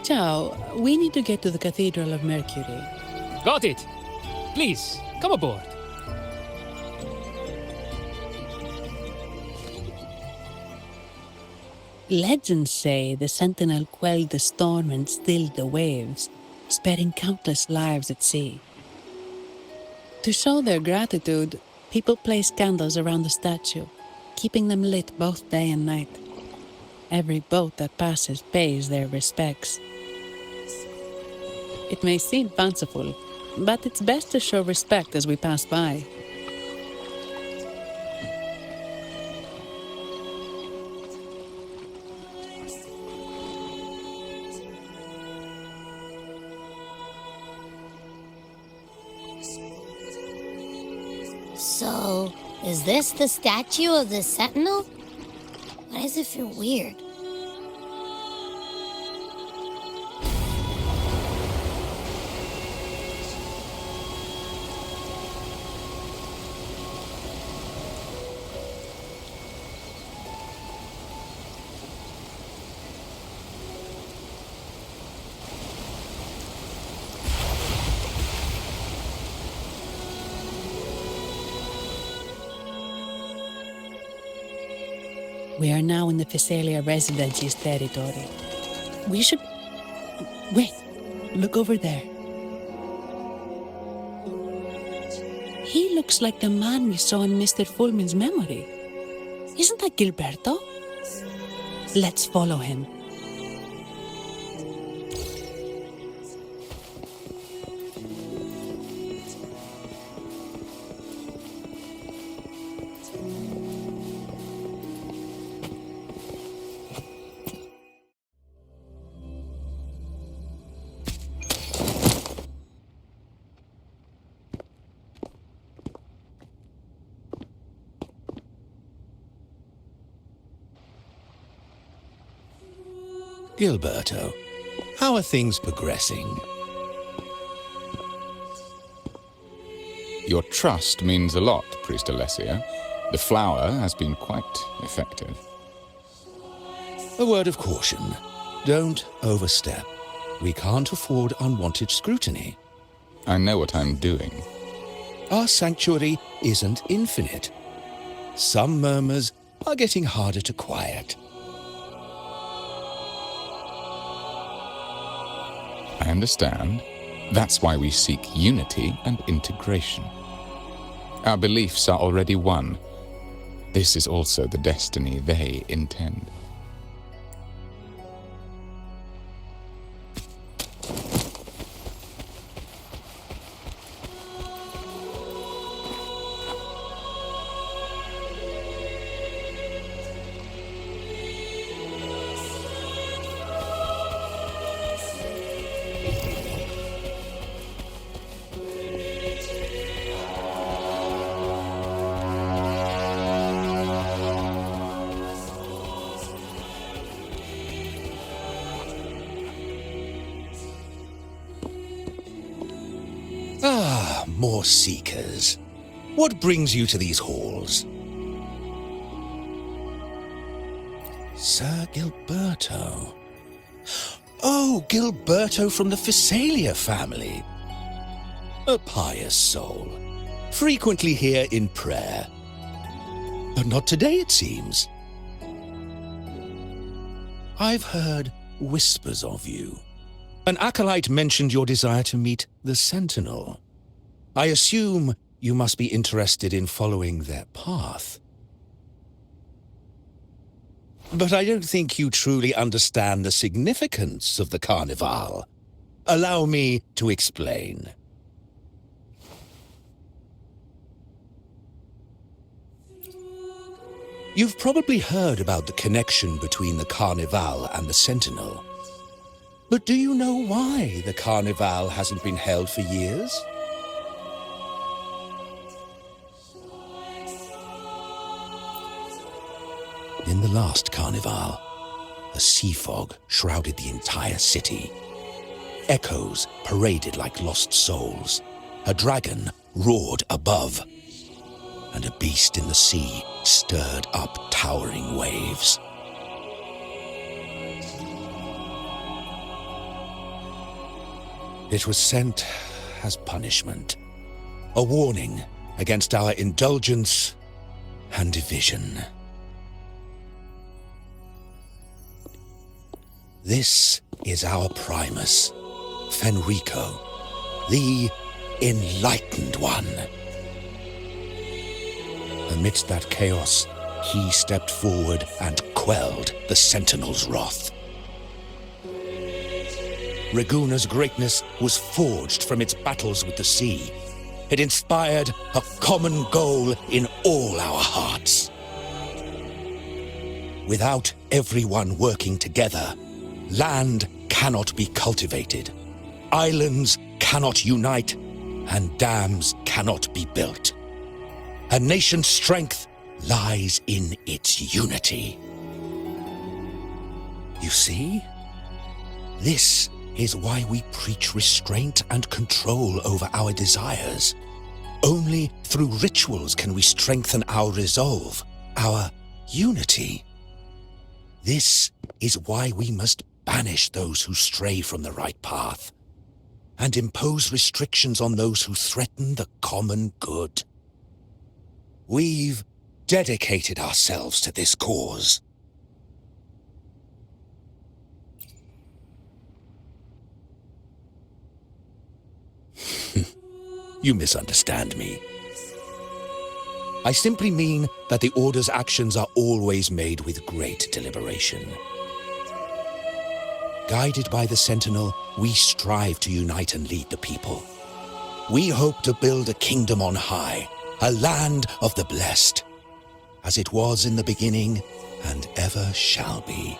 Ciao, we need to get to the Cathedral of Mercury. Got it! Please, come aboard. Legends say the Sentinel quelled the storm and stilled the waves, sparing countless lives at sea. To show their gratitude, people place candles around the statue, keeping them lit both day and night. Every boat that passes pays their respects. It may seem fanciful, but it's best to show respect as we pass by. So, is this the statue of the Sentinel? Why does it feel weird? We are now in the Physalia Residency's territory. We should... Wait, look over there. He looks like the man we saw in Mr. Fulmin's memory. Isn't that Gilberto? Let's follow him. Gilberto, how are things progressing? Your trust means a lot, Priest Alessia. The flower has been quite effective. A word of caution. Don't overstep. We can't afford unwanted scrutiny. I know what I'm doing. Our sanctuary isn't infinite. Some murmurs are getting harder to quiet. I understand. That's why we seek unity and integration. Our beliefs are already one. This is also the destiny they intend. Ah, more seekers. What brings you to these halls? Sir Gilberto. Oh, Gilberto from the Physalia family. A pious soul. Frequently here in prayer. But not today, it seems. I've heard whispers of you. An acolyte mentioned your desire to meet the Sentinel. I assume you must be interested in following their path. But I don't think you truly understand the significance of the Carnival. Allow me to explain. You've probably heard about the connection between the Carnival and the Sentinel. But do you know why the Carnival hasn't been held for years? In the last Carnival, a sea fog shrouded the entire city. Echoes paraded like lost souls. A dragon roared above, and a beast in the sea stirred up towering waves. It was sent as punishment. A warning against our indulgence and division. This is our Primus, Fenrico, the Enlightened One. Amidst that chaos, he stepped forward and quelled the Sentinel's wrath. Raguna's greatness was forged from its battles with the sea. It inspired a common goal in all our hearts. Without everyone working together, land cannot be cultivated, islands cannot unite, and dams cannot be built. A nation's strength lies in its unity. You see? This is why we preach restraint and control over our desires. Only through rituals can we strengthen our resolve, our unity. This is why we must banish those who stray from the right path, and impose restrictions on those who threaten the common good. We've dedicated ourselves to this cause. You misunderstand me. I simply mean that the Order's actions are always made with great deliberation. Guided by the Sentinel, we strive to unite and lead the people. We hope to build a kingdom on high, a land of the blessed, as it was in the beginning and ever shall be.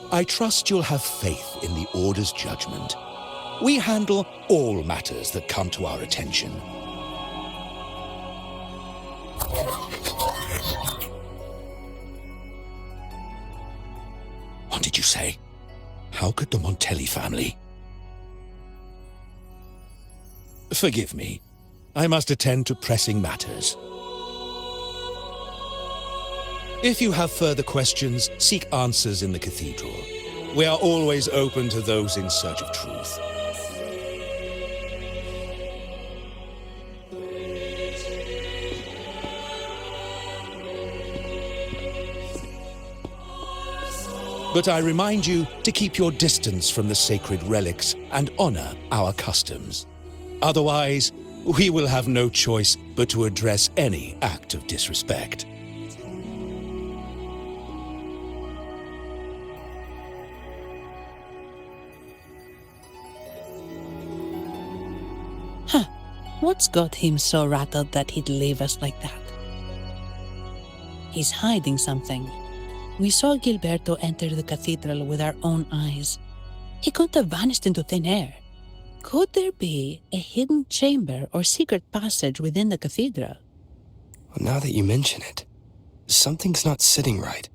I trust you'll have faith in the Order's judgment. We handle all matters that come to our attention. What did you say? How could the Montelli family? Forgive me. I must attend to pressing matters. If you have further questions, seek answers in the cathedral. We are always open to those in search of truth. But I remind you to keep your distance from the sacred relics and honor our customs. Otherwise, we will have no choice but to address any act of disrespect. What's got him so rattled that he'd leave us like that? He's hiding something. We saw Gilberto enter the cathedral with our own eyes. He couldn't have vanished into thin air. Could there be a hidden chamber or secret passage within the cathedral? Well, now that you mention it, something's not sitting right.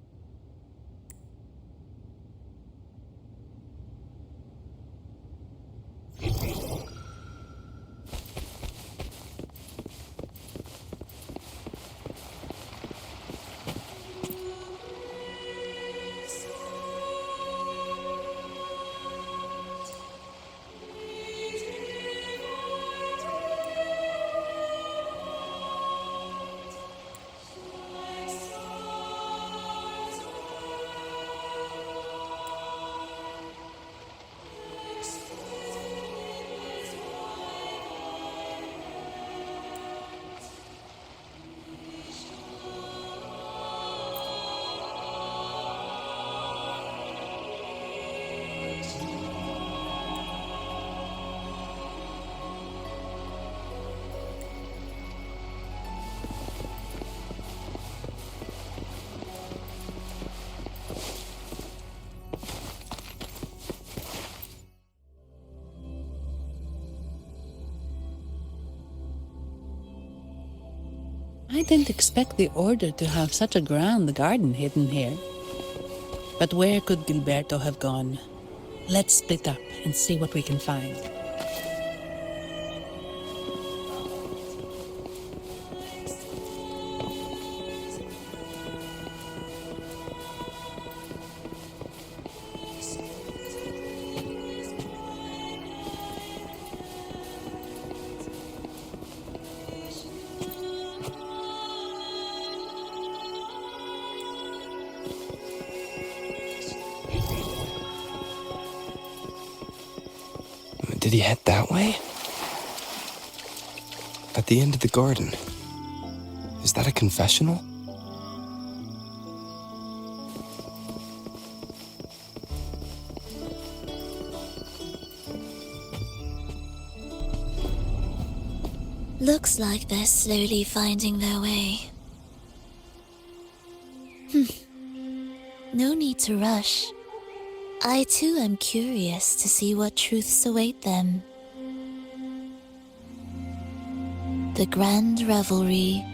I didn't expect the Order to have such a grand garden hidden here. But where could Gilberto have gone? Let's split up and see what we can find. Did he head that way? At the end of the garden. Is that a confessional? Looks like they're slowly finding their way. No need to rush. I too am curious to see what truths await them. The grand revelry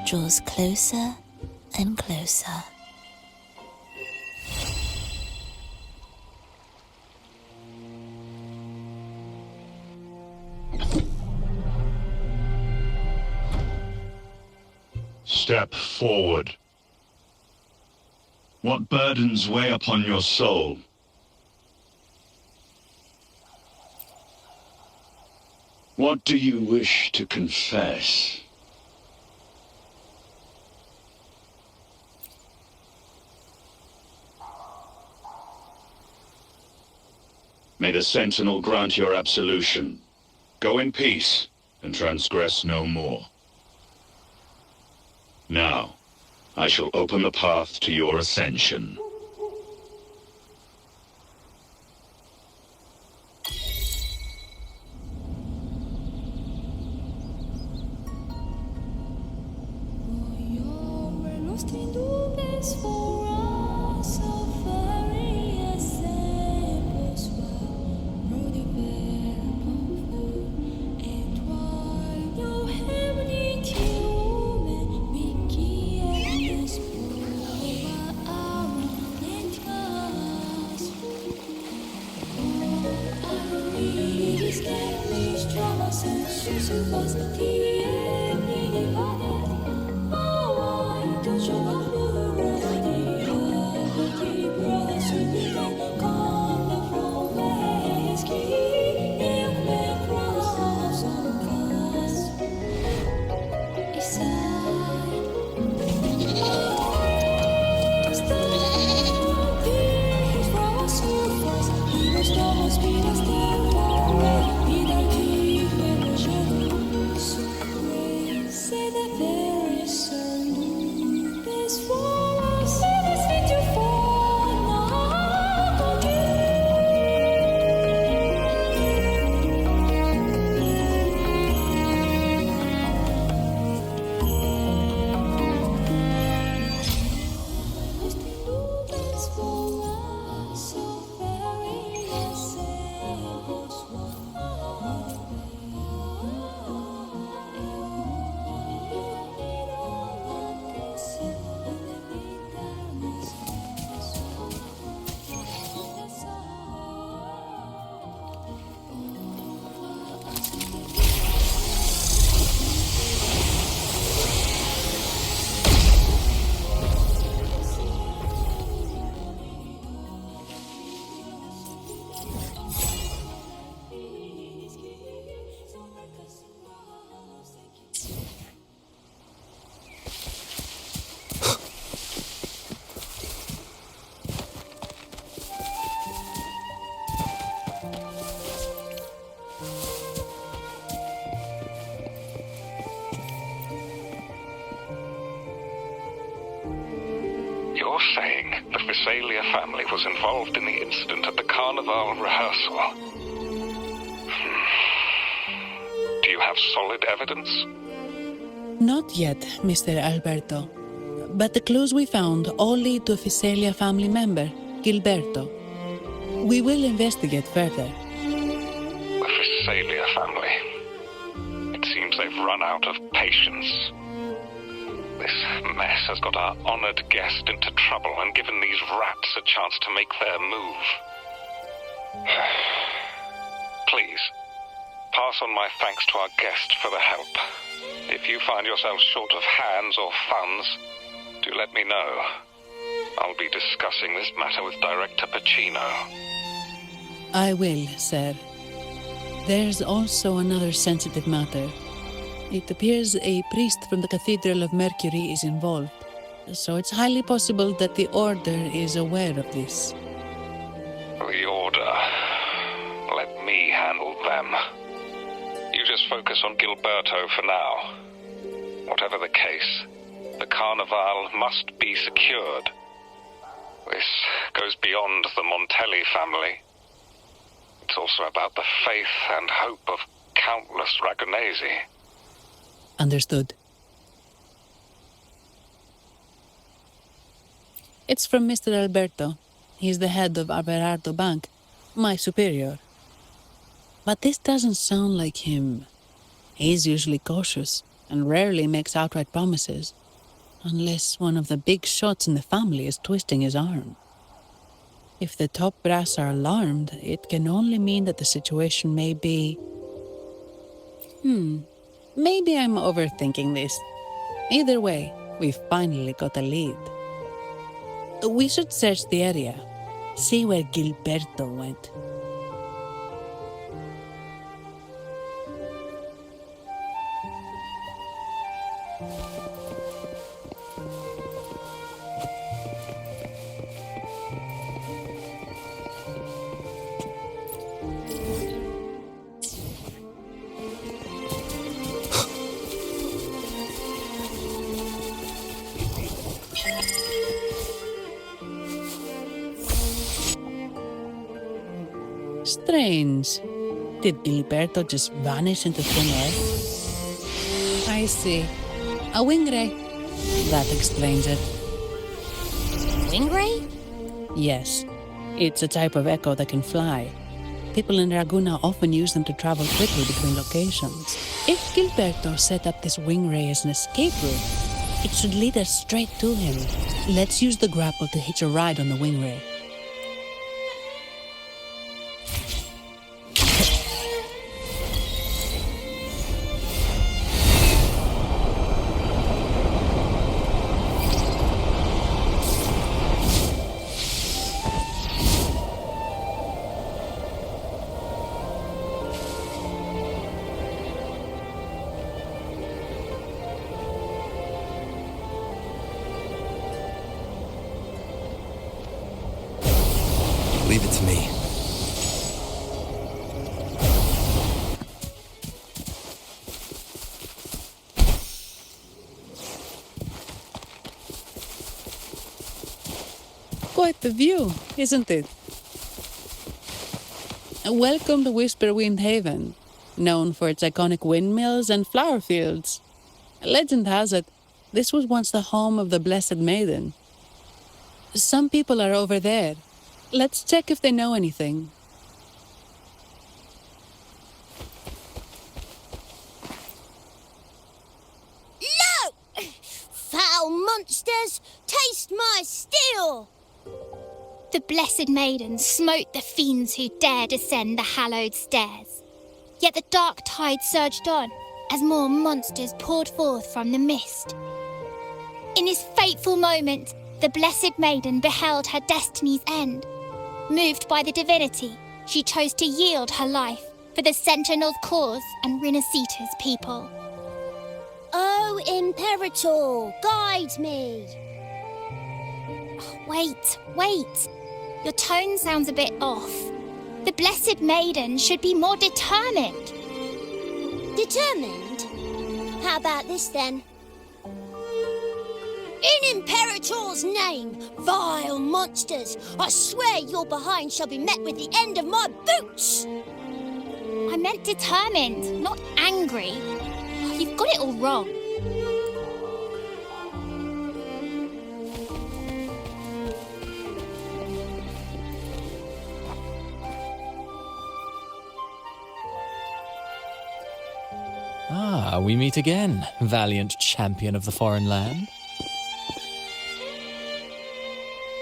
draws closer and closer. Step forward. What burdens weigh upon your soul? What do you wish to confess? May the Sentinel grant your absolution. Go in peace and transgress no more. Now, I shall open the path to your ascension. You're saying the Physalia family was involved in the incident at the Carnival rehearsal? Do you have solid evidence? Not yet, Mr. Alberto. But the clues we found all lead to a Physalia family member, Gilberto. We will investigate further. The Physalia family. It seems they've run out of patience. This mess has got our honored guest into trouble and given these rats a chance to make their move. Please, pass on my thanks to our guest for the help. If you find yourself short of hands or funds, do let me know. I'll be discussing this matter with Director Pacino. I will, sir. There's also another sensitive matter. It appears a priest from the Cathedral of Mercury is involved, so it's highly possible that the Order is aware of this. The Order. Let me handle them. You just focus on Gilberto for now. Whatever the case, the Carnival must be secured. This goes beyond the Montelli family. It's also about the faith and hope of countless Ragonesi. Understood. It's from Mr. Alberto. He's the head of Averardo Bank, my superior. But this doesn't sound like him. He's usually cautious and rarely makes outright promises, unless one of the big shots in the family is twisting his arm. If the top brass are alarmed, it can only mean that the situation may be... Maybe I'm overthinking this. Either way, we've finally got a lead. We should search the area, see where Gilberto went. Strange. Did Gilberto just vanish into thin air? I see. A wing ray. That explains it. Wing ray? Yes. It's a type of echo that can fly. People in Raguna often use them to travel quickly between locations. If Gilberto set up this wing ray as an escape route, it should lead us straight to him. Let's use the grapple to hitch a ride on the wing ray. Leave it to me. Quite the view, isn't it? Welcome to Whisperwind Haven, known for its iconic windmills and flower fields. Legend has it, this was once the home of the Blessed Maiden. Some people are over there. Let's check if they know anything. No! Foul monsters, taste my steel! The Blessed Maiden smote the fiends who dared ascend the hallowed stairs. Yet the dark tide surged on as more monsters poured forth from the mist. In this fateful moment, the Blessed Maiden beheld her destiny's end. Moved by the divinity, she chose to yield her life for the Sentinel's cause and Resonators' people. Oh, Imperator, guide me! Oh, wait. Your tone sounds a bit off. The Blessed Maiden should be more determined. Determined? How about this then? In Imperator's name, vile monsters, I swear your behind shall be met with the end of my boots! I meant determined, not angry. Oh, you've got it all wrong. Ah, we meet again, valiant champion of the foreign land.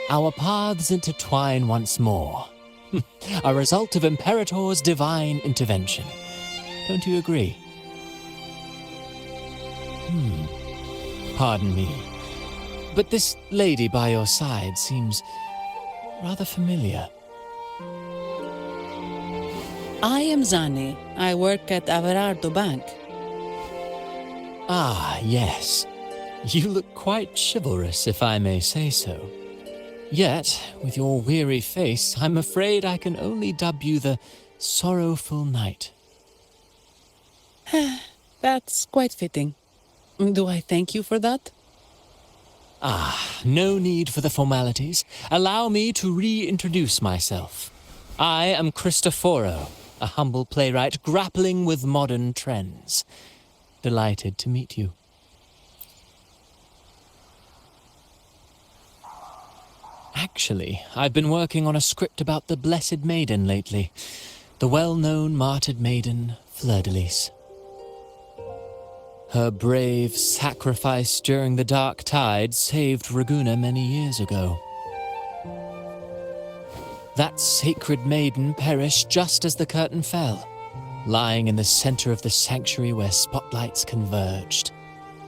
Our paths intertwine once more. A result of Imperator's divine intervention. Don't you agree? Pardon me, but this lady by your side seems rather familiar. I am Zani. I work at Averardo Bank. Ah, yes. You look quite chivalrous, if I may say so. Yet, with your weary face, I'm afraid I can only dub you the sorrowful night. That's quite fitting. Do I thank you for that? Ah, no need for the formalities. Allow me to reintroduce myself. I am Cristoforo, a humble playwright grappling with modern trends. Delighted to meet you. Actually, I've been working on a script about the Blessed Maiden lately. The well-known martyred maiden, Fleur-de-Lis. Her brave sacrifice during the Dark Tide saved Raguna many years ago. That sacred maiden perished just as the curtain fell, lying in the center of the sanctuary where spotlights converged.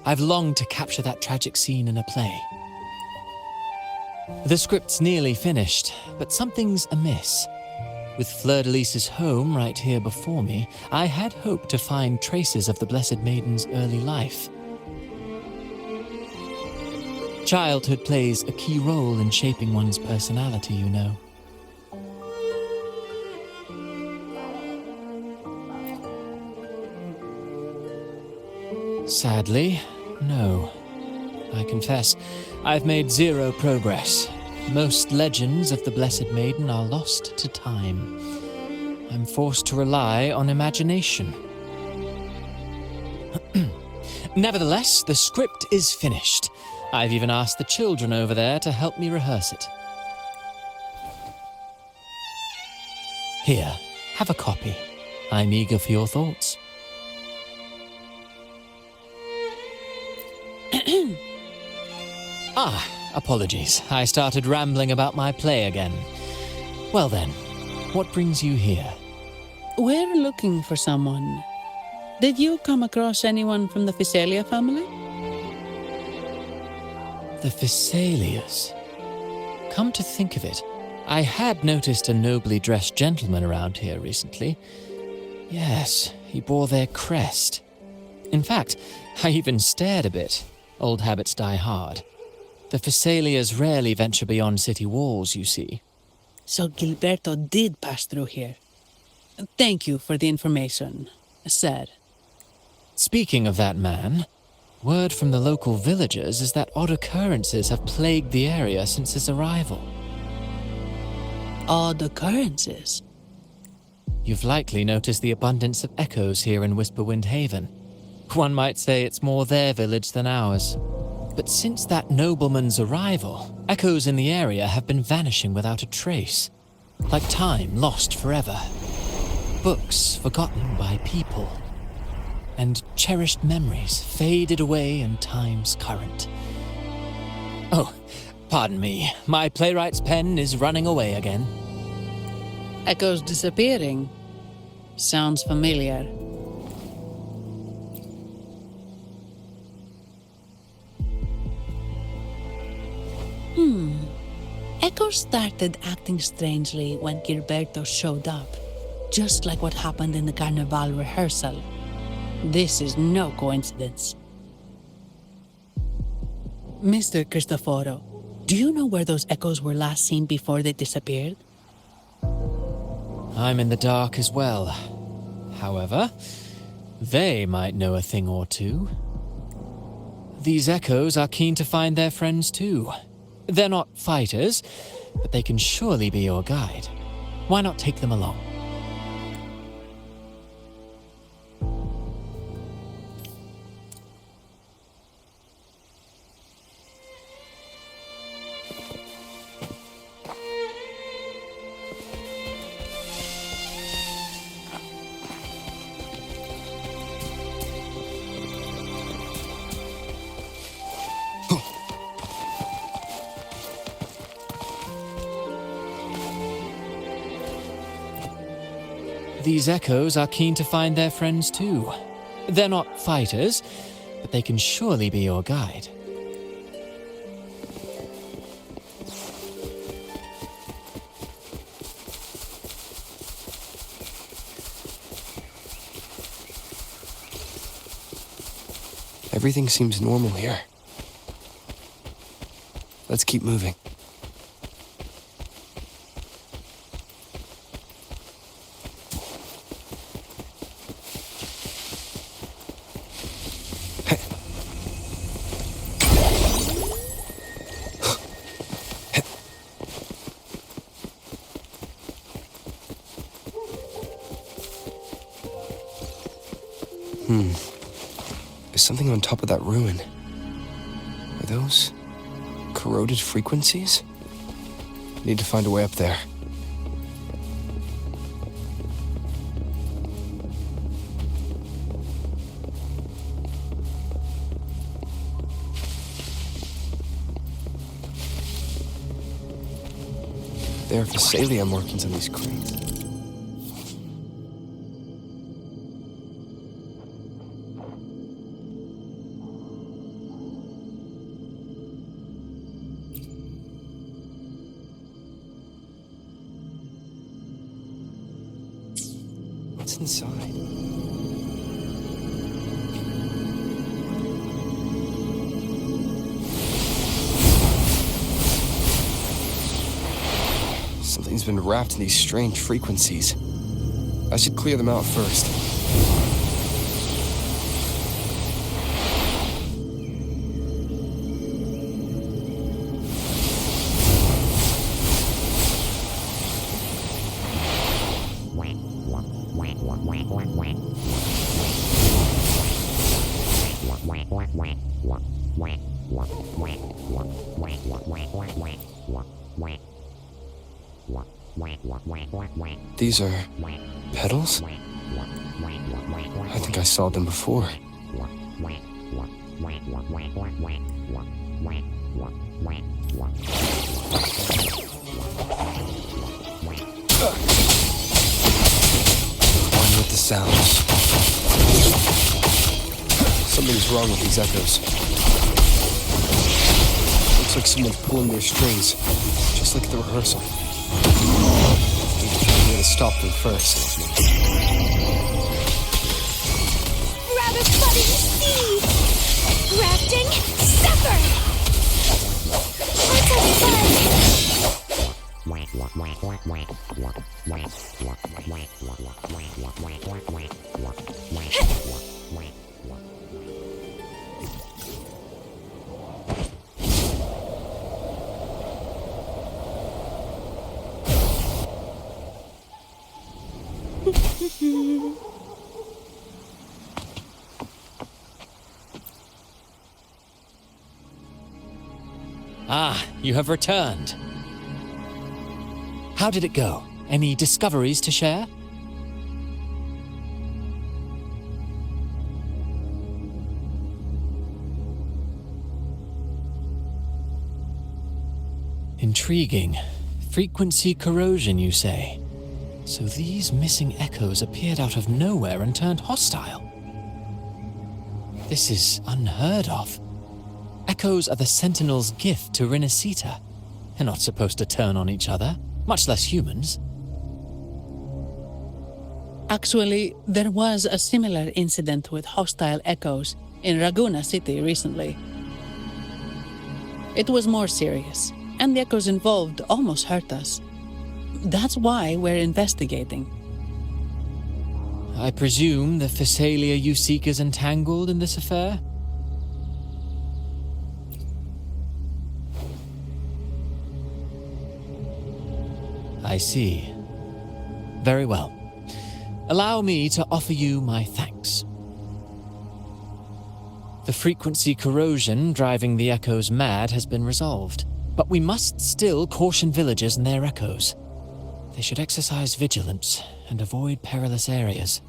I've longed to capture that tragic scene in a play. The script's nearly finished, but something's amiss. With Fleur-de-Lis's home right here before me, I had hoped to find traces of the Blessed Maiden's early life. Childhood plays a key role in shaping one's personality, you know. Sadly, no. I confess, I've made zero progress. Most legends of the Blessed Maiden are lost to time. I'm forced to rely on imagination. Nevertheless, the script is finished. I've even asked the children over there to help me rehearse it. Here, have a copy. I'm eager for your thoughts. Apologies. I started rambling about my play again. Well then, what brings you here? We're looking for someone. Did you come across anyone from the Physalia family? The Physalias. Come to think of it, I had noticed a nobly dressed gentleman around here recently. Yes, he bore their crest. In fact, I even stared a bit. Old habits die hard. The Physalias rarely venture beyond city walls, you see. So Gilberto did pass through here. Thank you for the information, sir. Speaking of that man, word from the local villagers is that odd occurrences have plagued the area since his arrival. Odd occurrences? You've likely noticed the abundance of echoes here in Whisperwind Haven. One might say it's more their village than ours. But since that nobleman's arrival, echoes in the area have been vanishing without a trace. Like time lost forever. Books forgotten by people. And cherished memories faded away in time's current. Oh, pardon me. My playwright's pen is running away again. Echoes disappearing. Sounds familiar. Echoes started acting strangely when Gilberto showed up, just like what happened in the Carnival rehearsal. This is no coincidence. Mr. Cristoforo, do you know where those echoes were last seen before they disappeared? I'm in the dark as well. However, they might know a thing or two. These echoes are keen to find their friends too. They're not fighters, but they can surely be your guide. Why not take them along? These echoes are keen to find their friends too. They're not fighters, but they can surely be your guide. Everything seems normal here. Let's keep moving. There's something on top of that ruin. Are those corroded frequencies? Need to find a way up there. There are Physalia markings on these crates. What's inside? Something's been wrapped in these strange frequencies. I should clear them out first. These are petals? I think I saw them before. One with the sounds. Something's wrong with these echoes. Looks like someone's pulling their strings, just like at the rehearsal. Need to find a way to stop them first. Grab a budding seed! Grafting, sever! Ah, you have returned. How did it go? Any discoveries to share? Intriguing. Frequency corrosion, you say? So these missing echoes appeared out of nowhere and turned hostile. This is unheard of. Echoes are the Sentinel's gift to Renacita. They're not supposed to turn on each other, much less humans. Actually, there was a similar incident with hostile echoes in Raguna City recently. It was more serious, and the echoes involved almost hurt us. That's why we're investigating. I presume the Physalia you seek is entangled in this affair? I see. Very well. Allow me to offer you my thanks. The frequency corrosion driving the echoes mad has been resolved, but we must still caution villagers and their echoes. They should exercise vigilance and avoid perilous areas.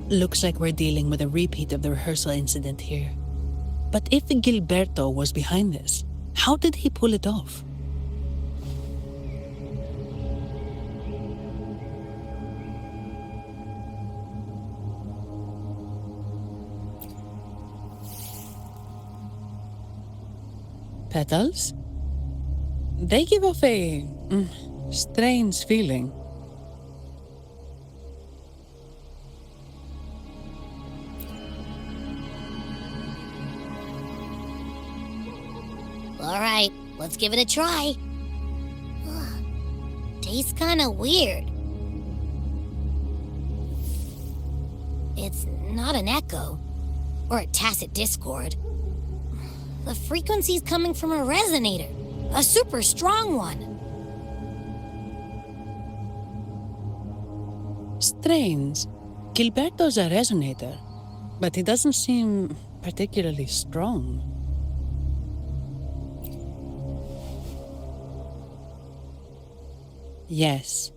Looks like we're dealing with a repeat of the rehearsal incident here. But if Gilberto was behind this, how did he pull it off? Petals? They give off a strange feeling. Alright, let's give it a try. Tastes kinda weird. It's not an echo, or a tacit discord. The frequency's coming from a resonator. A super strong one. Strange. Gilberto's a resonator, but he doesn't seem particularly strong. Yes.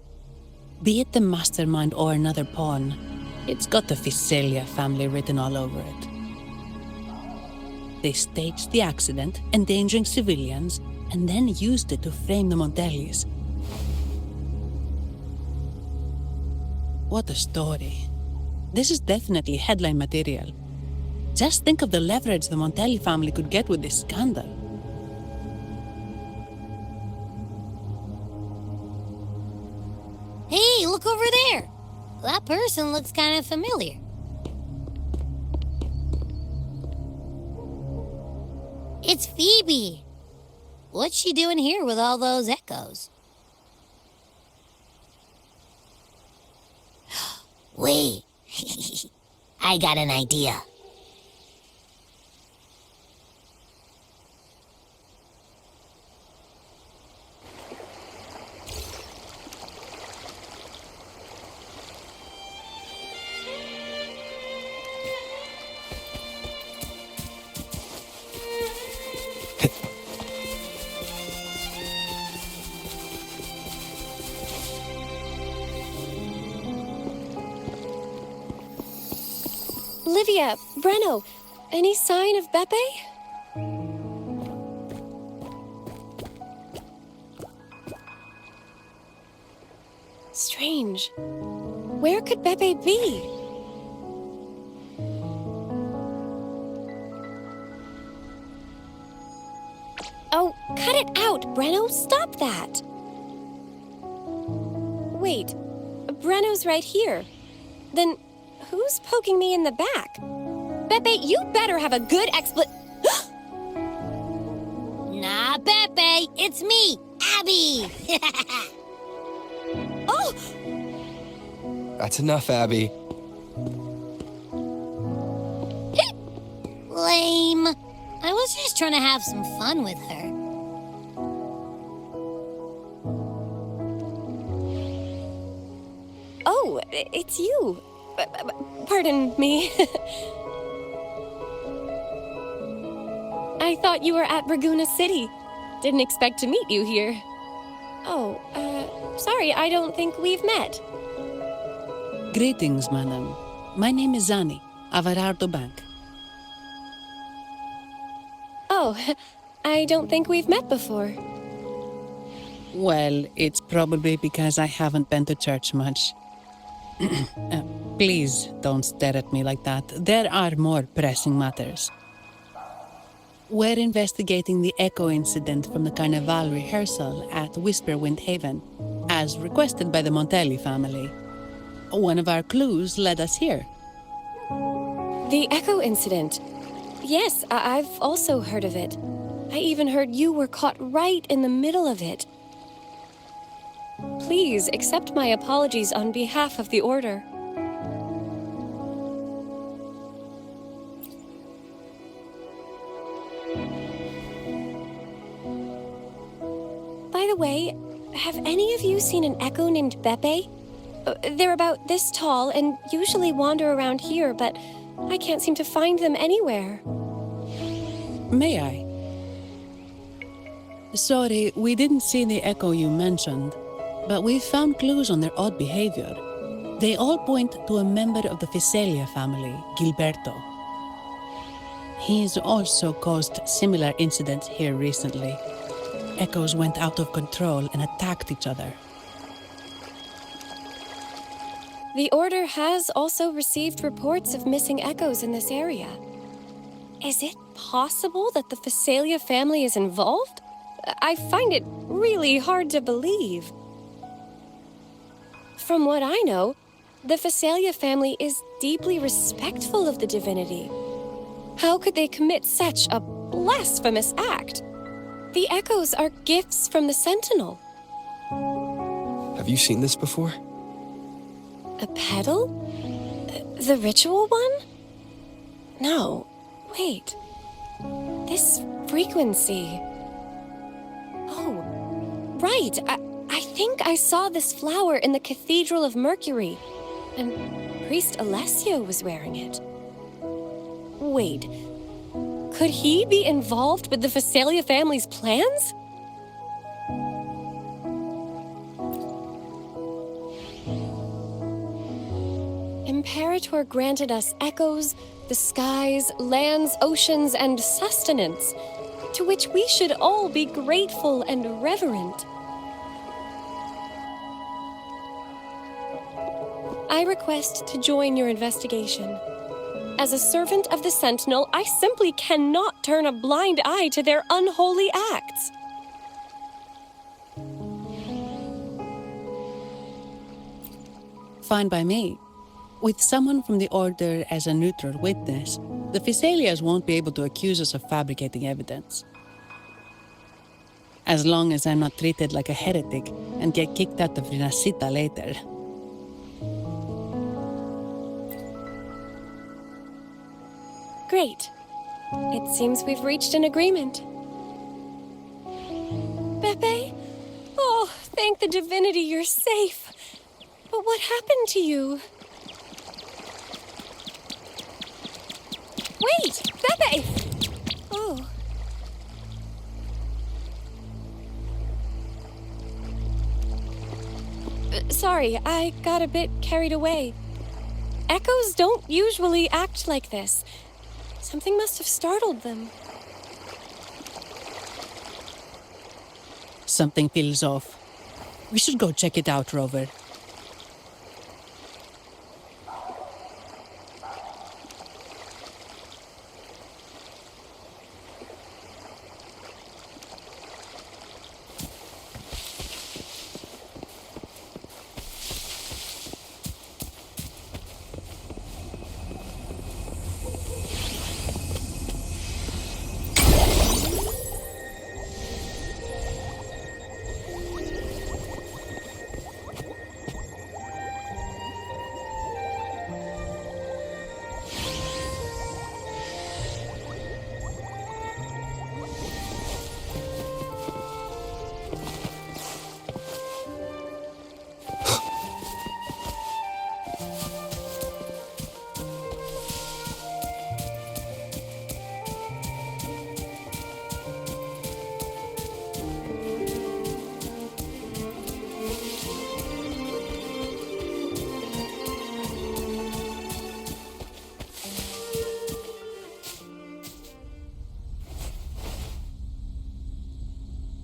Be it the mastermind or another pawn, it's got the Physalia family written all over it. They staged the accident, endangering civilians, and then used it to frame the Montellis. What a story. This is definitely headline material. Just think of the leverage the Montelli family could get with this scandal. Hey, look over there! That person looks kind of familiar. It's Phoebe! What's she doing here with all those echoes? Wait, I got an idea. Olivia, Breno, any sign of Beppe? Strange. Where could Beppe be? Oh, cut it out, Breno! Stop that! Wait, Breno's right here. Then who's poking me in the back? Beppe, you better have a good Nah, Beppe, it's me, Abby! Oh! That's enough, Abby. Lame. I was just trying to have some fun with her. Oh, it's you. Pardon me. I thought you were at Raguna City. Didn't expect to meet you here. Oh, sorry, I don't think we've met. Greetings, madam. My name is Zani, Avarardo Bank. Oh, I don't think we've met before. Well, it's probably because I haven't been to church much. Please don't stare at me like that. There are more pressing matters. We're investigating the echo incident from the Carnival rehearsal at Whisperwind Haven, as requested by the Montelli family. One of our clues led us here. The echo incident. Yes, I've also heard of it. I even heard you were caught right in the middle of it. Please accept my apologies on behalf of the Order. By the way, have any of you seen an echo named Beppe? They're about this tall and usually wander around here, but I can't seem to find them anywhere. May I? Sorry, we didn't see the echo you mentioned, but we found clues on their odd behavior. They all point to a member of the Physalia family, Gilberto. He's also caused similar incidents here recently. Echoes went out of control and attacked each other. The Order has also received reports of missing echoes in this area. Is it possible that the Physalia family is involved? I find it really hard to believe. From what I know, the Physalia family is deeply respectful of the Divinity. How could they commit such a blasphemous act? The echoes are gifts from the Sentinel. Have you seen this before? A petal? The ritual one? No, wait. This frequency. Oh, right. I think I saw this flower in the Cathedral of Mercury, and Priest Alessio was wearing it. Wait, could he be involved with the Phasalia family's plans? Imperator granted us echoes, the skies, lands, oceans, and sustenance, to which we should all be grateful and reverent. I request to join your investigation. As a servant of the Sentinel, I simply cannot turn a blind eye to their unholy acts. Fine by me. With someone from the Order as a neutral witness, the Phasalias won't be able to accuse us of fabricating evidence. As long as I'm not treated like a heretic and get kicked out of Rinascita later. Great. It seems we've reached an agreement. Beppe? Oh, thank the Divinity you're safe. But what happened to you? Wait! Beppe! Oh. Sorry, I got a bit carried away. Echoes don't usually act like this. Something must have startled them. Something feels off. We should go check it out, Rover.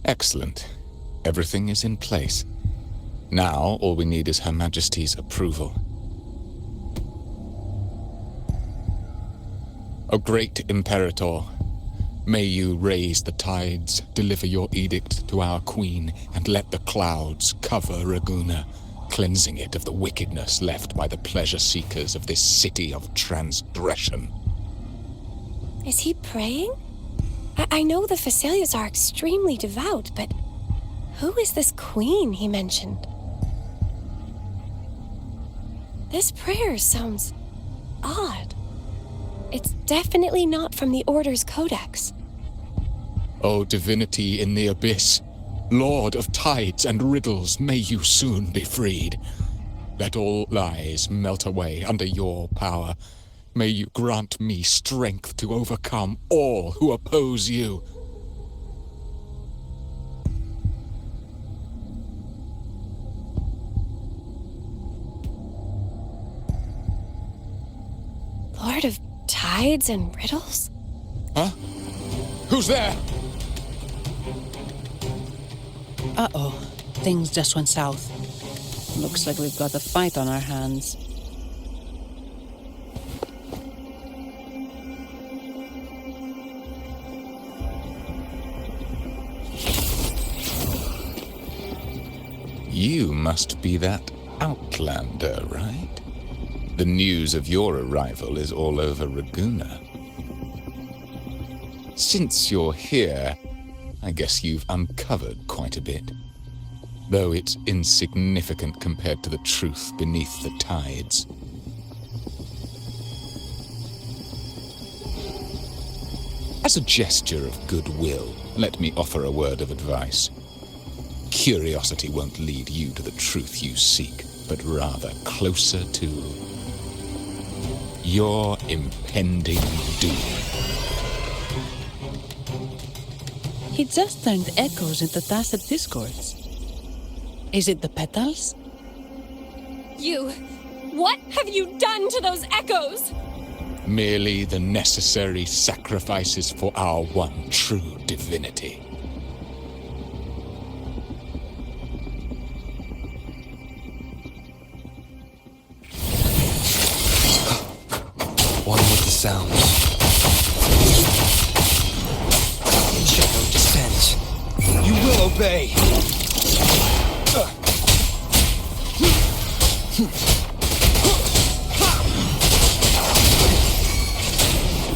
Excellent. Everything is in place. Now, all we need is Her Majesty's approval. O great Imperator, may you raise the tides, deliver your edict to our queen, and let the clouds cover Raguna, cleansing it of the wickedness left by the pleasure-seekers of this city of transgression. Is he praying? I know the Phasalias are extremely devout, but who is this queen he mentioned? This prayer sounds odd. It's definitely not from the Order's codex. O Divinity in the abyss, Lord of tides and riddles, may you soon be freed. Let all lies melt away under your power. May you grant me strength to overcome all who oppose you. Lord of tides and riddles? Huh? Who's there? Uh-oh. Things just went south. Looks like we've got a fight on our hands. You must be that outlander, right? The news of your arrival is all over Raguna. Since you're here, I guess you've uncovered quite a bit. Though it's insignificant compared to the truth beneath the tides. As a gesture of goodwill, let me offer a word of advice. Curiosity won't lead you to the truth you seek, but rather closer to your impending doom. He just turned echoes into tacit discords. Is it the petals? What have you done to those echoes? Merely the necessary sacrifices for our one true divinity. One with the sounds. Shadow descends. You will obey.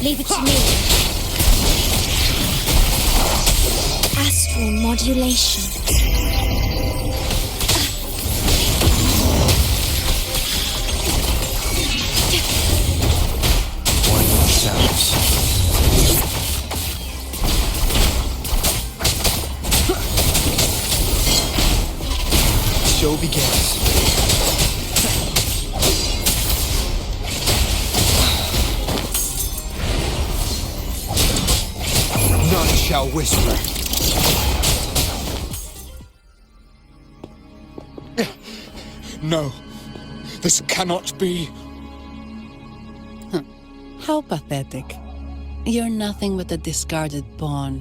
Leave it to me. Astral modulation. One with the sounds. Show begins. None shall whisper. No, this cannot be. How pathetic. You're nothing but a discarded pawn,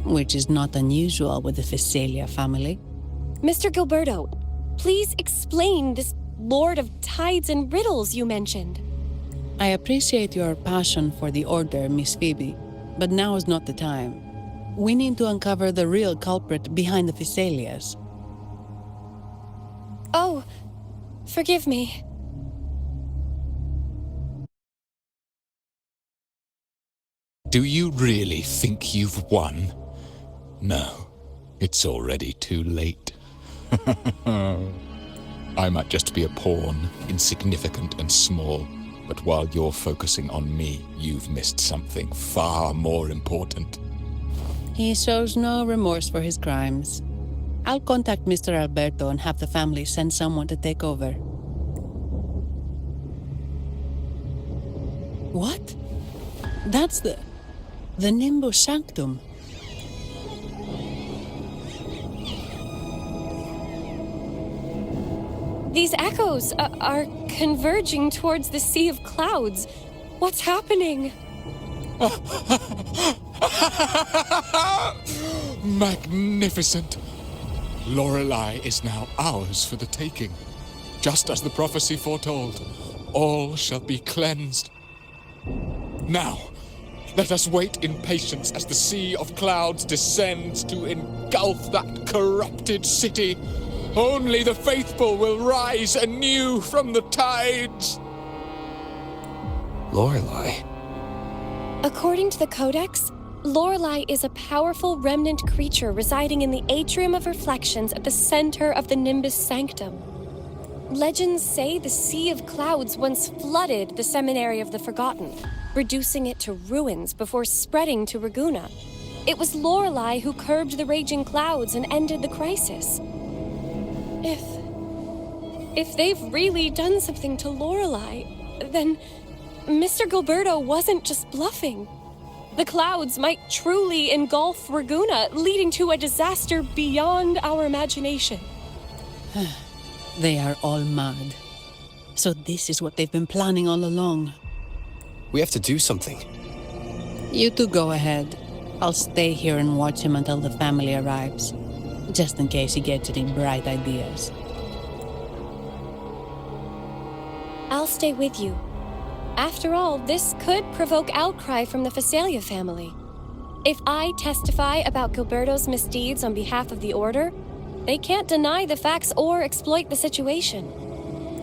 which is not unusual with the Phasalia family. Mr. Gilberto, please explain this Lord of Tides and Riddles you mentioned. I appreciate your passion for the Order, Miss Phoebe, but now is not the time. We need to uncover the real culprit behind the Phasalias. Oh, forgive me. Do you really think you've won? No, it's already too late. I might just be a pawn, insignificant and small, but while you're focusing on me, you've missed something far more important. He shows no remorse for his crimes. I'll contact Mr. Alberto and have the family send someone to take over. What? That's the Nimbus Sanctum. These echoes are converging towards the Sea of Clouds. What's happening? Magnificent! Lorelei is now ours for the taking. Just as the prophecy foretold, all shall be cleansed. Now, let us wait in patience as the Sea of Clouds descends to engulf that corrupted city. Only the faithful will rise anew from the tides. Lorelei. According to the Codex, Lorelei is a powerful remnant creature residing in the Atrium of Reflections at the center of the Nimbus Sanctum. Legends say the Sea of Clouds once flooded the Seminary of the Forgotten, reducing it to ruins before spreading to Ragunna. It was Lorelei who curbed the raging clouds and ended the crisis. If they've really done something to Lorelei, then Mr. Gilberto wasn't just bluffing. The clouds might truly engulf Ragunna, leading to a disaster beyond our imagination. They are all mad. So this is what they've been planning all along. We have to do something. You two go ahead. I'll stay here and watch him until the family arrives, just in case he gets any bright ideas. I'll stay with you. After all, this could provoke outcry from the Phasalia family. If I testify about Gilberto's misdeeds on behalf of the Order, they can't deny the facts or exploit the situation.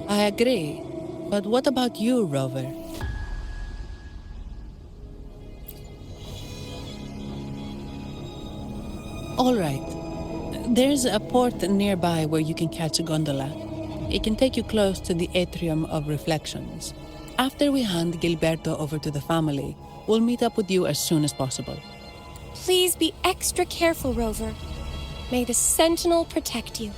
I agree. But what about you, Rover? All right. There's a port nearby where you can catch a gondola. It can take you close to the Atrium of Reflections. After we hand Gilberto over to the family, We'll meet up with you as soon as possible. Please be extra careful, Rover. May the Sentinel protect you.